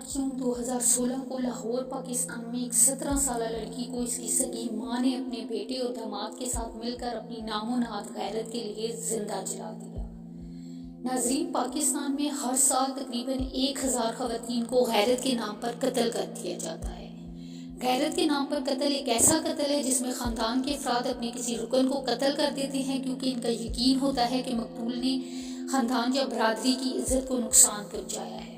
8 जून 2016 को लाहौर पाकिस्तान में एक 17 साल लड़की को इसकी सगी मां ने अपने बेटे और दामाद के साथ मिलकर अपनी नामो नहाद गैरत के लिए जिंदा जला दिया। नाजरीन, पाकिस्तान में हर साल तकरीबन 1000 खवातीन को गैरत के नाम पर कत्ल कर दिया जाता है। गैरत के नाम पर कत्ल एक ऐसा कत्ल है जिसमें खानदान के अफराद अपने किसी रुकन को कत्ल कर देते हैं क्योंकि इनका यकीन होता है कि मकतूल ने खानदान या बरादरी की इज्जत को नुकसान पहुंचाया है।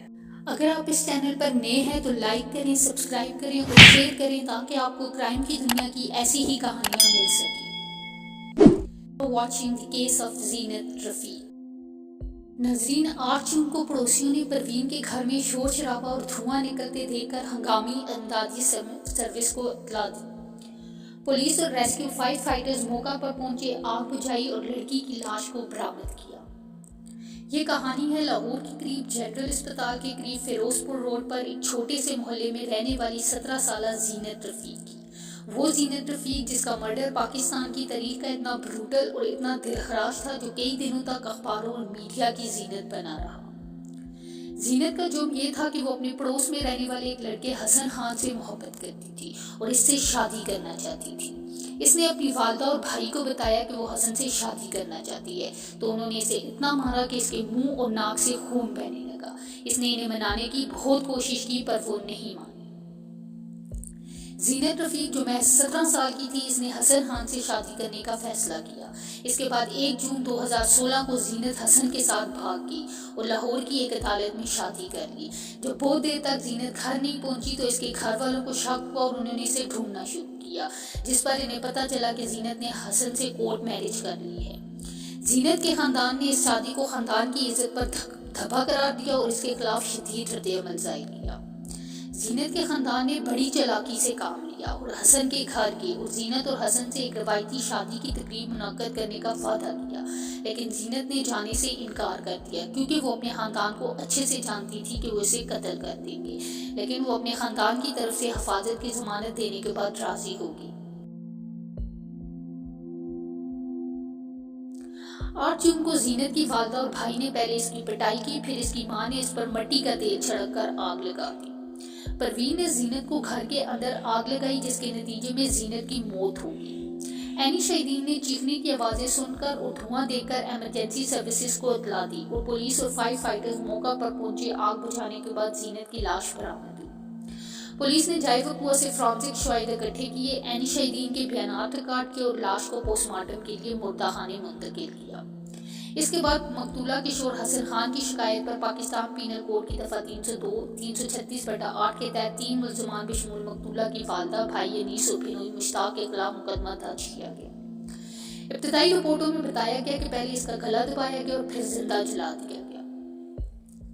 अगर आप इस चैनल पर नए हैं तो लाइक करें, सब्सक्राइब करें और शेयर करें ताकि आपको क्राइम की दुनिया की ऐसी ही कहानियां मिल सकें। वॉचिंग द केस ऑफ जीनत रफीक। नाज़रीन, 8 जून को पड़ोसियों ने परवीन के घर में शोर शराबा और धुआं निकलते देखकर हंगामी इमदादी सर्विस को इत्तला दी। पुलिस और रेस्क्यू फाइटर्स मौका पर पहुंचे, आग बुझाई और लड़की की लाश को बरामद किया। ये कहानी है लाहौर के करीब जनरल अस्पताल के करीब फिरोजपुर रोड पर एक छोटे से मोहल्ले में रहने वाली 17 साल जीनत रफीक की। वो जीनत रफीक जिसका मर्डर पाकिस्तान की तारीख का इतना ब्रूटल और इतना दिलखराश था जो कई दिनों तक अखबारों और मीडिया की जीनत बना रहा। जीनत का जुर्म ये था कि वो अपने पड़ोस में रहने वाले एक लड़के हसन खान से मोहब्बत करती थी और इससे शादी करना चाहती थी। इसने अपनी वालदा और भाई को बताया कि वो हसन से शादी करना चाहती है, तो उन्होंने इसे इतना मारा कि इसके मुंह और नाक से खून बहने लगा। इसने इन्हें मनाने की बहुत कोशिश की पर वो नहीं मानी। जीनत रफीक जो महज 17 साल की थी, इसने हसन खान से शादी करने का फैसला किया। इसके बाद 1 जून 2016 को जीनत हसन के साथ भाग गई और लाहौर की एक अदालत में शादी कर ली। जब बहुत देर तक जीनत घर नहीं पहुंची तो इसके घर वालों को शक हुआ और उन्होंने इसे ढूंढना शुरू किया, जिस पर इन्हें पता चला कि जीनत ने हसन से कोर्ट मैरिज कर ली है। जीनत के खानदान ने इस शादी को खानदान की इज्जत पर धब्बा करार दिया और इसके खिलाफ शदीद रद्द-ए-अमल जारी किया। जीनत के खानदान ने बड़ी चालाकी से काम लिया और हसन के घर गए और जीनत और हसन से एक रवायती शादी की तकरीब मुनक्कद करने का वादा किया, लेकिन जीनत ने जाने से इनकार कर दिया क्योंकि वो अपने खानदान को अच्छे से जानती थी कि वो इसे कत्ल कर देंगे, लेकिन वो अपने खानदान की तरफ से हिफाजत की जमानत देने के बाद राजी होगी। 8 जून को जीनत की वालदा और भाई ने पहले इसकी पिटाई की, फिर इसकी मां ने इस पर मिट्टी का तेल छिड़क कर आग लगा दी। परवीन ने जीनत को घर के अंदर आग लगाई जिसके नतीजे में जीनत की मौत हो गई। एनी शहीदीन ने चीखने की आवाजें सुनकर और धुआं देखकर इमरजेंसी सर्विसेज को इत्तला दी और पुलिस और फायर फाइटर्स मौका पर पहुंचे। आग बुझाने के बाद जीनत की लाश बरामद हुई। पुलिस ने जाए वक़्त से फॉरेंसिक शवाहिद इकट्ठे किए, एनी शहीदीन के बयानात रिकॉर्ड किए और लाश को पोस्टमार्टम के लिए मुर्दाखाने मुंतकिल किया। इसके बाद मकतूला किशोर हसन खान की शिकायत पर पाकिस्तान पीनल कोड की दफा 302, 336/8 के तहत 3 मुल्ज़िमान बशमूल मकतूला की वालदा, भाई अनीस और बिनोई मुश्ताक के खिलाफ मुकदमा दर्ज किया गया। इब्तिदाई रिपोर्टों में बताया गया कि पहले इसका गला दबाया गया और फिर जिंदा जला दिया गया।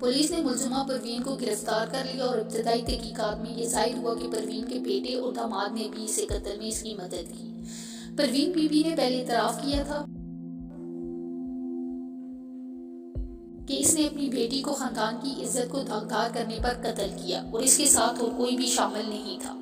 पुलिस ने मुल्ज़िमा परवीन को गिरफ्तार कर लिया और इब्तिदाई तहकीकात में यह जाहिर हुआ कि परवीन के बेटे और दामाद ने भी इसे कत्ल में इसकी मदद की। परवीन बीबी ने पहले इतराफ़ किया था कि इसने अपनी बेटी को खानदान की इज्जत को दागदार करने पर कत्ल किया और इसके साथ और कोई भी शामिल नहीं था।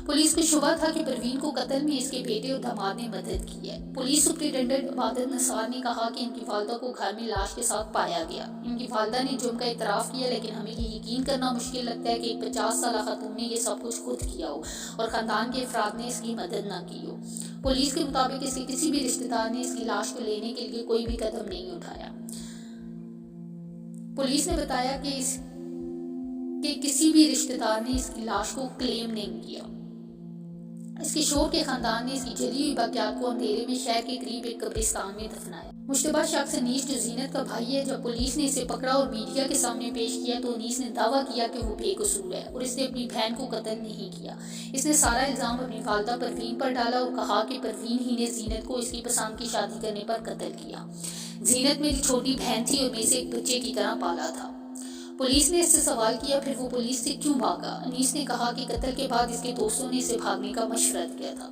पुलिस को शुबा था कि परवीन को कत्ल में इसके बेटे और दामाद ने मदद की है। पुलिस सुपरिटेंडेंट इबादत नसार ने कहा कि इनकी वालदा को घर में लाश के साथ पाया गया। इनकी वालदा ने जुर्म का इतराफ़ किया, लेकिन हमें ये यकीन करना मुश्किल लगता है कि एक 50 साल खातून ने यह सब कुछ खुद किया हो और खानदान के अफराद ने इसकी मदद न की हो। पुलिस के मुताबिक इसके किसी भी रिश्तेदार ने इसकी लाश को लेने के लिए कोई भी कदम नहीं उठाया। पुलिस ने बताया कि किसी भी रिश्तेदार ने इसकी लाश को क्लेम नहीं किया। इसके शोहर के खानदान ने इसकी जली हुई बाकियात को अंधेरे में शहर के करीब एक कब्रिस्तान में दफनाया। मुश्तबा शख्स अनीस जो जीनत का भाई है, जब पुलिस ने इसे पकड़ा और मीडिया के सामने पेश किया तो अनीस ने दावा किया कि वो बेकसूर है और इसने अपनी बहन को कत्ल नहीं किया। इसने सारा इल्जाम अपनी वालदा परवीन पर डाला और कहा कि परवीन ही ने जीनत को इसकी पसंद की शादी करने पर कत्ल किया। जीनत मेरी छोटी बहन थी और मैं इसे एक बच्चे की तरह पाला था। पुलिस ने इससे सवाल किया फिर वो पुलिस से क्यों भागा। अनीस ने कहा कि कत्ल के बाद इसके दोस्तों ने इसे भागने का मशवरा दिया था।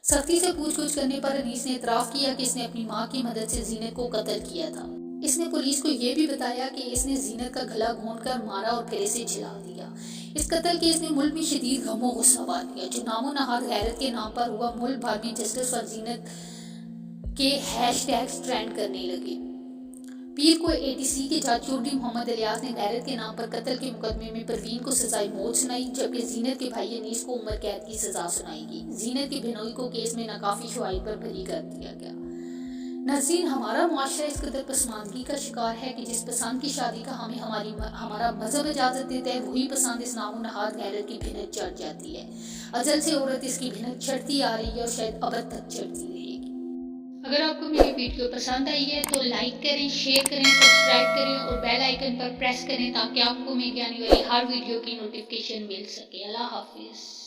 सख्ती से पूछताछ करने पर अनीस ने इतराफ़ किया कि इसने अपनी मां की मदद से जीनत को कत्ल किया था। इसने पुलिस को यह भी बताया कि इसने जीनत का गला घोंटकर मारा और फिर इसे जला दिया। इस कत्ल केस ने मुल्क में शदीद गम और गुस्सा बांध दिया। जो नामो नहाद गैरत के नाम पर हुआ, मुल्क भर में जस्टिस फॉर जीनत के हैशटैग्स ट्रेंड करने लगे। پیر کو ATC کے جج چودھری محمد الیاس نے غیرت کے نام پر قتل کے مقدمے میں پروین کو سزائے موت سنائی، جبکہ زینت کے بھائی انیس کو عمر قید کی سزا سنائی گئی۔ زینت کے بہنوئی کو کیس میں ناکافی شواہد پر بری کر دیا گیا۔ ناظرین، ہمارا معاشرہ اس قدر پسماندگی کا شکار ہے کہ جس پسند کی شادی کا ہمیں ہمارا مذہب اجازت دیتا ہے، وہی پسند اس نام و نہاد غیرت کی بھنک چڑھ جاتی ہے۔ ازل سے عورت اس کی بھنک چڑھتی آ رہی ہے اور شاید ابد تک چڑھتی رہے گی۔ اگر آپ کو میری ویڈیو پسند آئی ہے تو لائک کریں، شیئر کریں، سبسکرائب کریں اور بیل آئیکن پر پریس کریں تاکہ آپ کو میری آنے والی ہر ویڈیو کی نوٹیفیکیشن مل سکے۔ اللہ حافظ۔